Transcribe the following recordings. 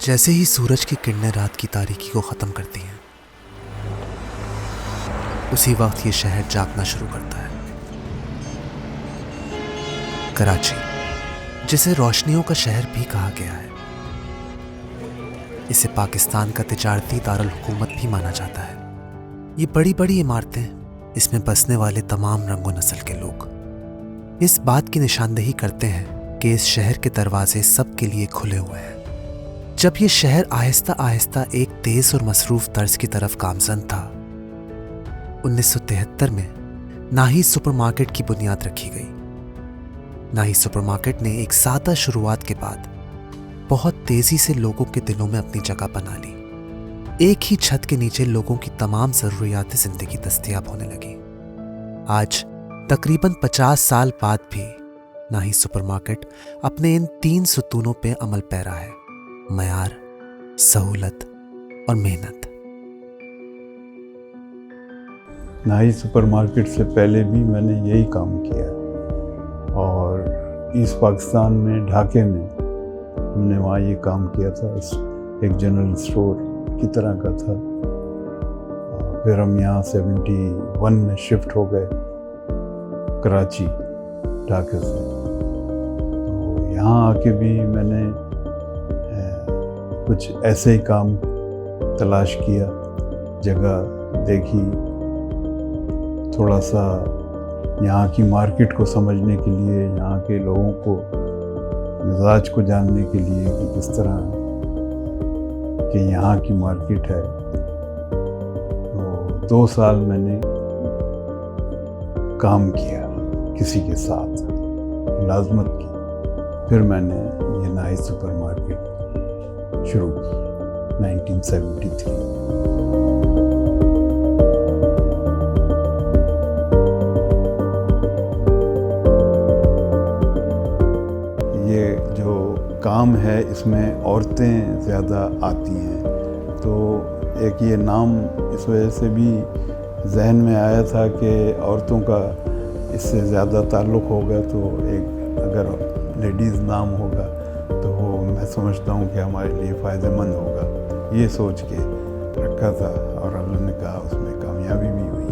जैसे ही सूरज की किरणें रात की तारीकी को ख़त्म करती हैं, उसी वक्त ये शहर जागना शुरू करता है। कराची, जिसे रोशनियों का शहर भी कहा गया है, इसे पाकिस्तान का तिजारती दारुल हुकूमत भी माना जाता है। ये बड़ी बड़ी इमारतें, इसमें बसने वाले तमाम रंगो नस्ल के लोग इस बात की निशानदेही करते हैं कि इस शहर के दरवाजे सबके लिए खुले हुए हैं। जब ये शहर आहिस्ता आहिस्ता एक तेज और मसरूफ तर्ज की तरफ गामजन था, 1973 में नाही सुपरमार्केट की बुनियाद रखी गई। नाही सुपरमार्केट ने एक सादा शुरुआत के बाद बहुत तेजी से लोगों के दिलों में अपनी जगह बना ली। एक ही छत के नीचे लोगों की तमाम जरूरियात जिंदगी दस्तयाब होने लगी। आज तकरीबन 50 साल बाद भी नाही सुपरमार्केट अपने इन 3 सुतूनों पे अमल पैरा है: मयार, सहूलत और मेहनत। नाही सुपरमार्केट से पहले भी मैंने यही काम किया और ईस्ट पाकिस्तान में ढाके में हमने वहाँ ये काम किया था। एक जनरल स्टोर की तरह का था। फिर हम यहाँ 71 में शिफ्ट हो गए कराची, ढाके से। तो यहाँ आके भी मैंने कुछ ऐसे ही काम तलाश किया, जगह देखी, थोड़ा सा यहाँ की मार्केट को समझने के लिए, यहाँ के लोगों को मिजाज को जानने के लिए कि किस तरह कि यहाँ की मार्केट है। तो 2 साल मैंने काम किया किसी के साथ, मुलाजमत की। फिर मैंने ये नाही सुपरमार्केट शुरू की 1973। ये जो काम है इसमें औरतें ज़्यादा आती हैं, तो एक ये नाम इस वजह से भी जहन में आया था कि औरतों का इससे ज़्यादा ताल्लुक़ होगा, तो एक अगर लेडीज़ नाम होगा तो वो मैं समझता हूँ कि हमारे लिए फ़ायदेमंद होगा। ये सोच के रखा था और अल्लाह ने कहा उसमें कामयाबी भी हुई।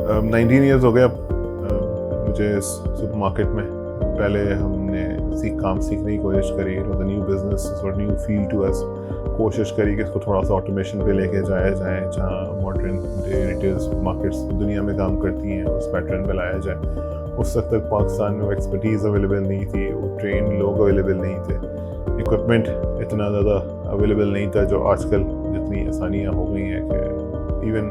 अब 19 ईयर्स हो गए अब मुझे इस सुपरमार्केट में। पहले हमने काम सीखने की कोशिश करी, it was a new business, new field to us. कोशिश करी कि इसको थोड़ा सा ऑटोमेशन पे लेके जाया जाए, जहाँ मॉडर्न रिटेल मार्केट्स दुनिया में काम करती हैं उस पैटर्न पे लाया जाए। उस वक्त तक पाकिस्तान में वो एक्सपर्टीज़ अवेलेबल नहीं थी, वो ट्रेन लोग अवेलेबल नहीं थे, इक्विपमेंट इतना ज़्यादा अवेलेबल नहीं था जो आजकल जितनी आसानियाँ हो गई हैं कि इवन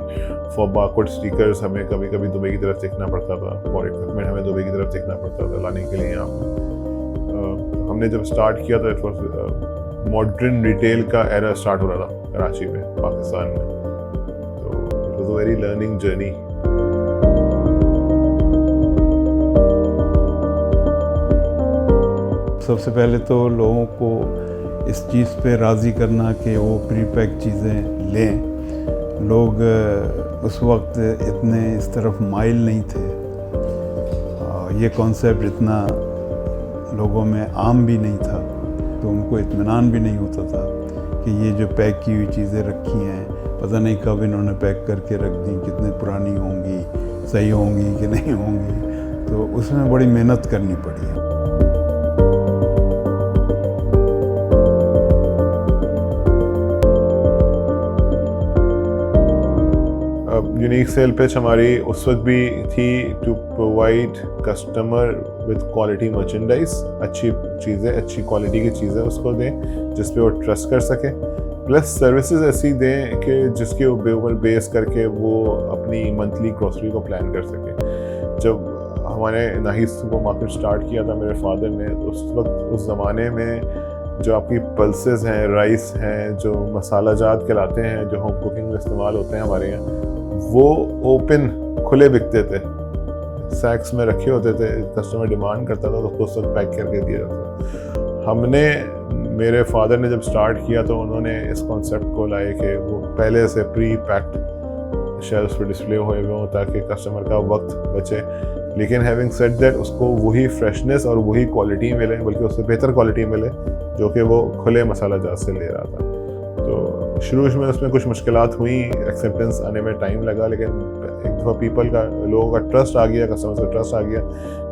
फॉर बारकोड स्टिकर्स हमें कभी कभी दुबई की तरफ देखना पड़ता था, फॉर इक्विपमेंट हमें दुबई की तरफ देखना पड़ता था लाने के लिए यहाँ पर। हमने जब स्टार्ट किया था, इट वाज मॉडर्न रिटेल का एरा स्टार्ट हो रहा था कराची में, पाकिस्तान में। तो it was a very learning journey. सबसे पहले तो लोगों को इस चीज़ पे राज़ी करना कि वो प्री पैक चीज़ें लें। लोग उस वक्त इतने इस तरफ माइल नहीं थे, ये कॉन्सेप्ट इतना लोगों में आम भी नहीं था, तो उनको इत्मीनान भी नहीं होता था कि ये जो पैक की हुई चीज़ें रखी हैं पता नहीं कब इन्होंने पैक करके रख दी, कितने पुरानी होंगी, सही होंगी कि नहीं होंगी। तो उसमें बड़ी मेहनत करनी पड़ी है। यूनिक सेल पिच हमारी उस वक्त भी थी to provide customer with quality merchandise, अच्छी चीज़ें, अच्छी क्वालिटी की चीज़ें उसको दें जिस पे वो ट्रस्ट कर सके, प्लस सर्विसेज ऐसी दें कि जिसके ऊपर बेस करके वो अपनी मंथली ग्रोसरी को प्लान कर सके। जब हमारे नाही सुपरमार्केट स्टार्ट किया था मेरे फादर ने, उस वक्त उस ज़माने में जो आपकी पल्सेस हैं, राइस हैं, जो मसाला जात कहलाते हैं, जो होम कुकिंग में इस्तेमाल होते हैं हमारे यहाँ, वो ओपन खुले बिकते थे, सैक्स में रखे होते थे। कस्टमर डिमांड करता था तो उसको सब पैक करके दिया जाता था। हमने मेरे फादर ने जब स्टार्ट किया तो उन्होंने इस कॉन्सेप्ट को लाए कि वो पहले से प्री पैक्ड शेल्फ पे डिस्प्ले हुए हों ताकि कस्टमर का वक्त बचे। लेकिन हैविंग सेड दैट उसको वही फ्रेशनेस और वही क्वालिटी मिले, बल्कि उससे बेहतर क्वालिटी मिले जो कि वो खुले मसाला जात से ले रहा था। तो शुरू में उसमें कुछ मुश्किलात हुई, एक्सेप्टेंस आने में टाइम लगा, लेकिन एक दफ़ा लोगों का ट्रस्ट आ गया, कस्टमर्स का ट्रस्ट आ गया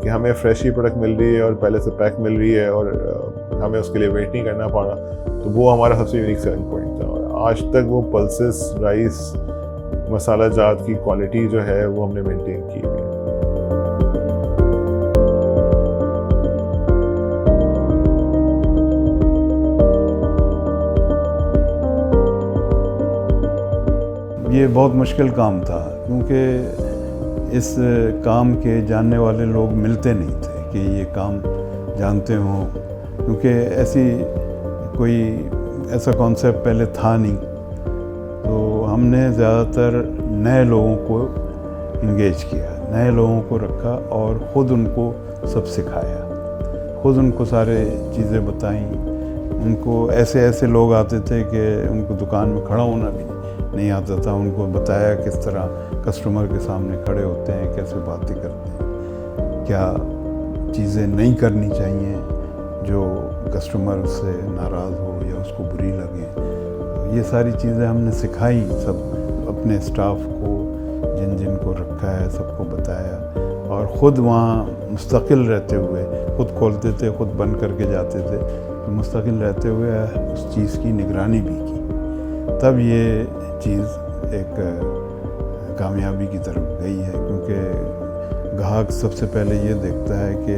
कि हमें फ्रेश ही प्रोडक्ट मिल रही है और पहले से पैक मिल रही है और हमें उसके लिए वेट नहीं करना पड़ा। तो वो हमारा सबसे यूनिक सेलिंग पॉइंट था और आज तक वो पल्सेस राइस मसाला जात की क्वालिटी जो है वो हमने मेंटेन की हुई है। ये बहुत मुश्किल काम था क्योंकि इस काम के जानने वाले लोग मिलते नहीं थे कि ये काम जानते हों, क्योंकि ऐसा कॉन्सेप्ट पहले था नहीं। तो हमने ज़्यादातर नए लोगों को इंगेज किया, नए लोगों को रखा और ख़ुद उनको सब सिखाया, ख़ुद उनको सारे चीज़ें बताई। उनको ऐसे लोग आते थे कि उनको दुकान में खड़ा होना भी नहीं आता था। उनको बताया किस तरह कस्टमर के सामने खड़े होते हैं, कैसे बातें करते हैं, क्या चीज़ें नहीं करनी चाहिए जो कस्टमर से नाराज़ हो या उसको बुरी लगे। तो ये सारी चीज़ें हमने सिखाई सब अपने स्टाफ को, जिन को रखा है सबको बताया और ख़ुद वहाँ मुस्तकिल रहते हुए ख़ुद खोलते थे, ख़ुद बंद करके जाते थे। तो मुस्तकिल रहते हुए उस चीज़ की निगरानी भी की, तब ये चीज़ एक कामयाबी की तरफ गई है। क्योंकि ग्राहक सबसे पहले ये देखता है कि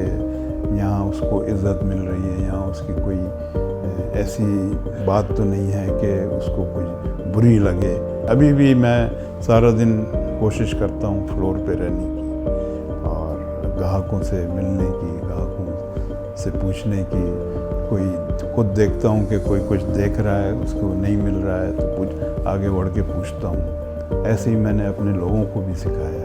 यहाँ उसको इज़्ज़त मिल रही है, यहाँ उसकी कोई ऐसी बात तो नहीं है कि उसको कोई बुरी लगे। अभी भी मैं सारा दिन कोशिश करता हूँ फ्लोर पे रहने की और ग्राहकों से मिलने की, ग्राहकों से पूछने की। कोई खुद देखता हूँ कि कोई कुछ देख रहा है, उसको नहीं मिल रहा है तो कुछ आगे बढ़ के पूछता हूँ। ऐसे ही मैंने अपने लोगों को भी सिखाया है।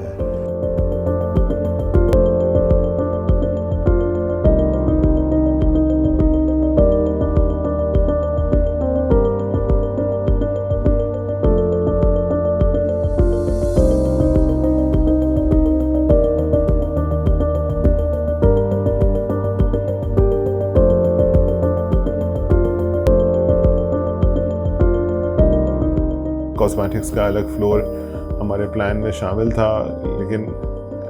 कॉस्मेटिक्स का अलग फ्लोर हमारे प्लान में शामिल था, लेकिन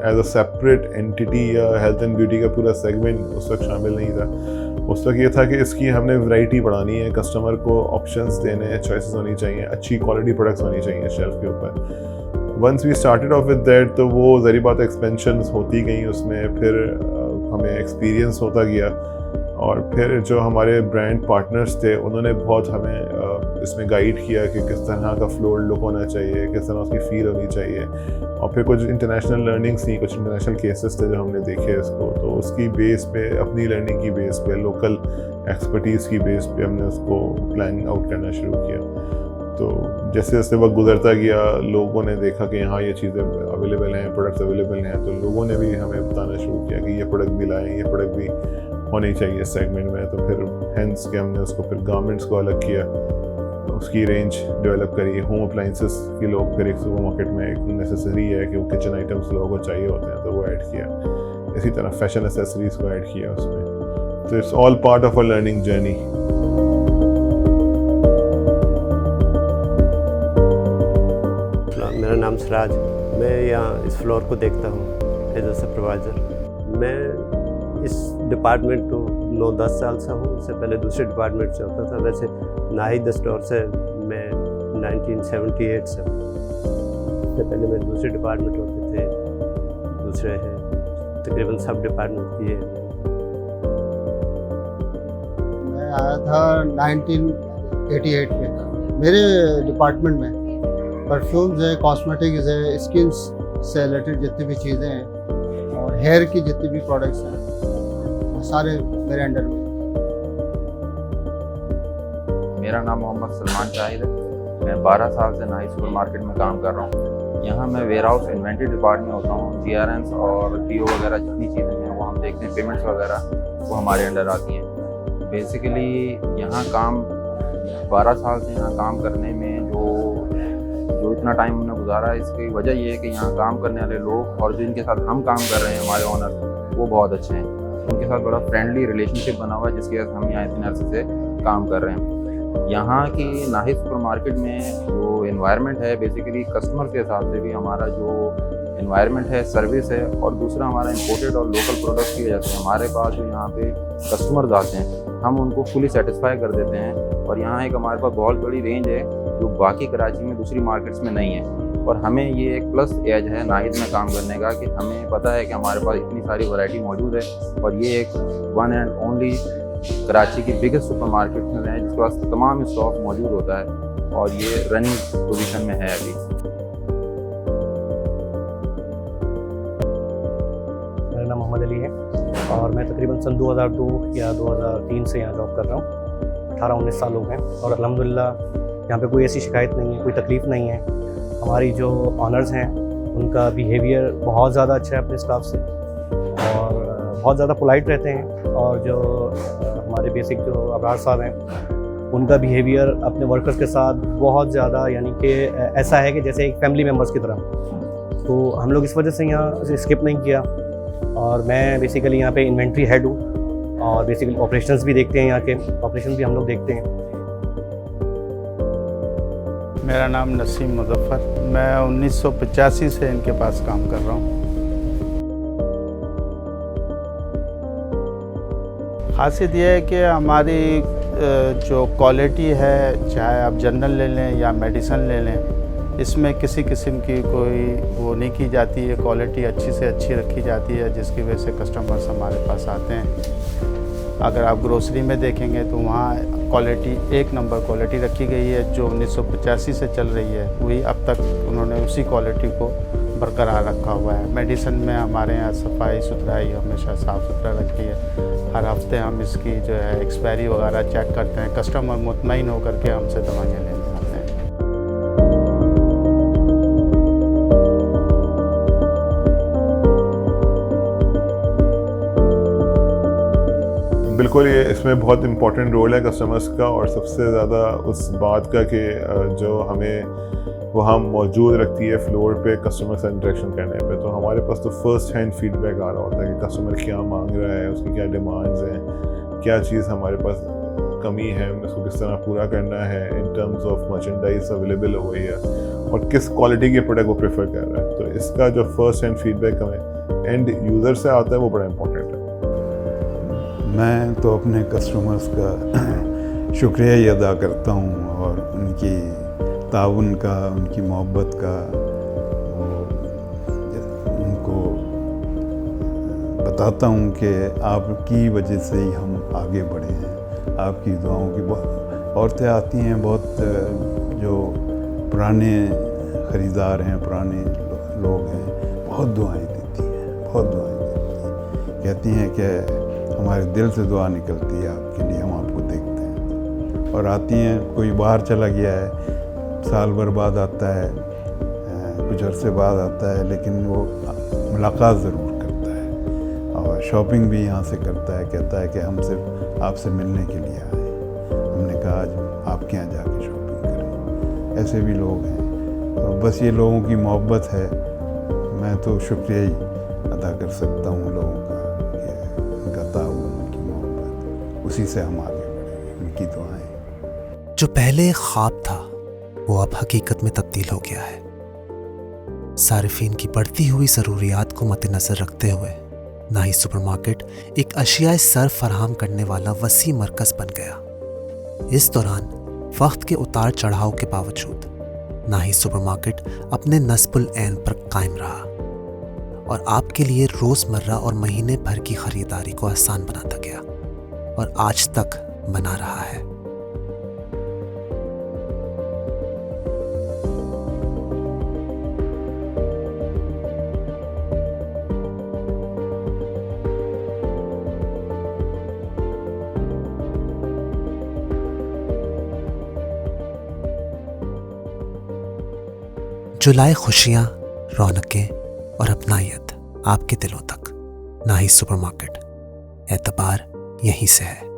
एज अ सेपरेट एंटिटी या हेल्थ एंड ब्यूटी का पूरा सेगमेंट उस वक्त शामिल नहीं था। उस वक्त ये था कि इसकी हमने वैरायटी बढ़ानी है, कस्टमर को ऑप्शंस देने हैं, चॉइसेस होनी चाहिए, अच्छी क्वालिटी प्रोडक्ट्स होनी चाहिए शेल्फ के ऊपर। Once we started off with that तो वो ज़री बात एक्सपेंशन होती गई उसमें, फिर हमें एक्सपीरियंस होता गया और फिर जो हमारे ब्रांड पार्टनर्स थे उन्होंने बहुत हमें इसमें गाइड किया कि किस तरह का फ्लोर लुक होना चाहिए, किस तरह उसकी फील होनी चाहिए। और फिर कुछ इंटरनेशनल लर्निंग्स थी, कुछ इंटरनेशनल केसेस थे जो हमने देखे इसको, तो उसकी बेस पे, अपनी लर्निंग की बेस पे, लोकल एक्सपर्टीज़ की बेस पे हमने उसको प्लान आउट करना शुरू किया। तो जैसे जैसे वक्त गुजरता गया, लोगों ने देखा कि यहाँ ये चीज़ें अवेलेबल हैं, प्रोडक्ट्स अवेलेबल हैं, तो लोगों ने भी हमें बताना शुरू किया कि ये प्रोडक्ट भी लाएँ, ये प्रोडक्ट भी होनी चाहिए इस सेगमेंट में। तो फिर हैंस के हमने उसको फिर गारमेंट्स को अलग किया, उसकी रेंज डेवलप करी। होम अप्लाइंसेस की लोग फिर एक सुपर मार्केट में एक नेसेसरी है कि वो किचन आइटम्स लोगों को चाहिए होते हैं तो वो ऐड किया। इसी तरह फैशन एसेसरीज़ को ऐड किया उसमें। तो it's all part of a learning journey. मेरा नाम सिराज, मैं यहाँ इस फ्लोर को देखता हूँ एज ए सुपरवाइज़र। मैं इस डिपार्टमेंट को 9-10 साल से हूँ। इससे पहले दूसरे डिपार्टमेंट से होता था। वैसे नाहिद स्टोर से मैं 1978 से हूँ। इससे पहले मैं दूसरे डिपार्टमेंट होते थे, दूसरे हैं, तकरीबन सब डिपार्टमेंट किए। मैं आया था 1988 में। मेरे डिपार्टमेंट में परफ्यूम्स है, कॉस्मेटिक्स है, स्किन से रिलेटेड जितनी भी चीज़ें हैं और हेयर की जितनी भी प्रोडक्ट्स हैं वो सारे मेरे अंडर में। मेरा नाम मोहम्मद सलमान शाहिद है। मैं 12 साल से नाहिद सुपर मार्केट में काम कर रहा हूँ। यहाँ मैं वेयर हाउस इन्वेंट्री डिपार्टमेंट में होता हूँ। GRNs और DO वगैरह जितनी चीज़ें हैं वो हम देखते हैं, पेमेंट्स वगैरह वो हमारे अंडर आती हैं। बेसिकली यहाँ काम 12 साल से यहाँ काम करने में जो इतना टाइम हमने गुजारा है, इसकी वजह ये है कि यहाँ काम करने वाले लोग और जो इनके साथ हम काम कर रहे हैं हमारे ऑनर, वो बहुत अच्छे हैं। उनके साथ बड़ा फ्रेंडली रिलेशनशिप बना हुआ है, जिसकी वजह से हम यहाँ इतने अरसे से काम कर रहे हैं। यहाँ की नाहिद सुपरमार्केट में जो एनवायरनमेंट है, बेसिकली कस्टमर के हिसाब से भी हमारा जो एनवायरनमेंट है, सर्विस है, और दूसरा हमारा इंपोर्टेड और लोकल प्रोडक्ट्स की वजह से हमारे पास जो यहाँ पे कस्टमर्स आते हैं, हम उनको फुली सेटिस्फाई कर देते हैं। और यहाँ एक हमारे पास बहुत बड़ी रेंज है जो बाकी कराची में दूसरी मार्केट्स में नहीं है। और हमें ये एक प्लस एज है नाहिद में काम करने का कि हमें पता है कि हमारे पास इतनी सारी वैरायटी मौजूद है, और ये एक वन एंड ओनली कराची की बिगेस्ट सुपरमार्केट में है जिसके पास तमाम स्टॉक मौजूद होता है, और ये रनिंग पोजीशन में है अभी। मेरा नाम मोहम्मद अली है और मैं तकरीबन सन 2002 या 2003 से यहाँ जॉब कर रहा हूँ। 18-19 साल हो गए और अल्हम्दुलिल्लाह यहाँ पे कोई ऐसी शिकायत नहीं है, कोई तकलीफ़ नहीं है। हमारी जो ऑनर्स हैं उनका बिहेवियर बहुत ज़्यादा अच्छा है अपने स्टाफ से, और बहुत ज़्यादा पोलाइट रहते हैं। और जो हमारे बेसिक जो अबरार साहब हैं, उनका बिहेवियर अपने वर्कर्स के साथ बहुत ज़्यादा, यानी कि ऐसा है कि जैसे एक फैमिली मेम्बर्स की तरह। तो हम लोग इस वजह से यहाँ स्किप नहीं किया। और मैं बेसिकली यहाँ पे इन्वेंट्री हेड हूँ, और बेसिकली ऑपरेशंस भी देखते हैं, यहाँ के ऑपरेशंस भी हम लोग देखते हैं। मेरा नाम नसीम मुज़फ़्फ़र, मैं 1985 से इनके पास काम कर रहा हूँ। ख़ासियत यह है कि हमारी जो क्वालिटी है, चाहे आप जनरल ले लें या मेडिसिन ले लें, इसमें किसी किस्म की कोई वो नहीं की जाती है। क्वालिटी अच्छी से अच्छी रखी जाती है, जिसकी वजह से कस्टमर्स हमारे पास आते हैं। अगर आप ग्रोसरी में देखेंगे तो वहाँ क्वालिटी एक नंबर क्वालिटी रखी गई है, जो 1985 से चल रही है, वही अब तक उन्होंने उसी क्वालिटी को बरकरार रखा हुआ है। मेडिसिन में हमारे यहाँ सफाई सुथराई हमेशा साफ़ सुथरा रखी है। हर हफ्ते हम इसकी जो है एक्सपायरी वगैरह चेक करते हैं। कस्टमर मुतमईन होकर के हमसे दवाइयाँ लेने आते हैं। बिल्कुल, ये इसमें बहुत इम्पोर्टेंट रोल है कस्टमर्स का, और सबसे ज़्यादा उस बात का कि जो हमें वहाँ मौजूद रखती है फ्लोर पे कस्टमर से इंटरेक्शन करने पे। तो हमारे पास तो फर्स्ट हैंड फीडबैक आ रहा होता है कि कस्टमर क्या मांग रहा है, उसकी क्या डिमांड्स हैं, क्या चीज़ हमारे पास कमी है, उसको किस तरह पूरा करना है in terms of merchandise available हो गई है, और किस क्वालिटी के प्रोडक्ट वो प्रेफर कर रहा है। तो इसका जो फर्स्ट हैंड फीडबैक हमें एंड यूज़र से आता है, वो बड़ा इंपॉर्टेंट है। मैं तो अपने कस्टमर्स का शुक्रिया ही अदा करता हूँ, और उनकी ताउन का, उनकी मोहब्बत का, उनको बताता हूँ कि आपकी वजह से ही हम आगे बढ़े हैं। आपकी दुआओं की बहुत औरतें आती हैं, बहुत जो पुराने ख़रीदार हैं, पुराने लोग हैं, बहुत दुआएं देती हैं, बहुत दुआएं देती हैं। कहती हैं कि हमारे दिल से दुआ निकलती है आपके लिए, हम आपको देखते हैं। और आती हैं, कोई बाहर चला गया है, साल भर बाद आता है, कुछ अरसे बाद आता है, लेकिन वो मुलाकात ज़रूर करता है, और शॉपिंग भी यहाँ से करता है। कहता है कि हम सिर्फ आपसे मिलने के लिए आए, हमने कहा आज आपके यहाँ जाके शॉपिंग करें। ऐसे भी लोग हैं। तो बस ये लोगों की मोहब्बत है, मैं तो शुक्रिया ही अदा कर सकता हूँ लोगों का, कि उनका ताउन, उनकी मोहब्बत, उसी से हम आगे बढ़ेंगे, उनकी दुआएं। जो पहले ख्वाब था वो अब हकीकत में तब्दील हो गया है। सारिफीन की बढ़ती हुई ज़रूरियात को मद्देनज़र रखते हुए नाहिद सुपरमार्केट एक अशियाए सर्फ फराहम करने वाला वसी मरकज़ बन गया। इस दौरान वक्त के उतार चढ़ाव के बावजूद नाहिद सुपरमार्केट अपने नस्बुल ऐन पर कायम रहा, और आपके लिए रोज़मर्रा और महीने भर की ख़रीदारी को आसान बनाता गया, और आज तक बना रहा है। जो लाए खुशियाँ, रौनकें और अपनायत आपके दिलों तक। नाहिद सुपरमार्केट, एतबार यहीं से है।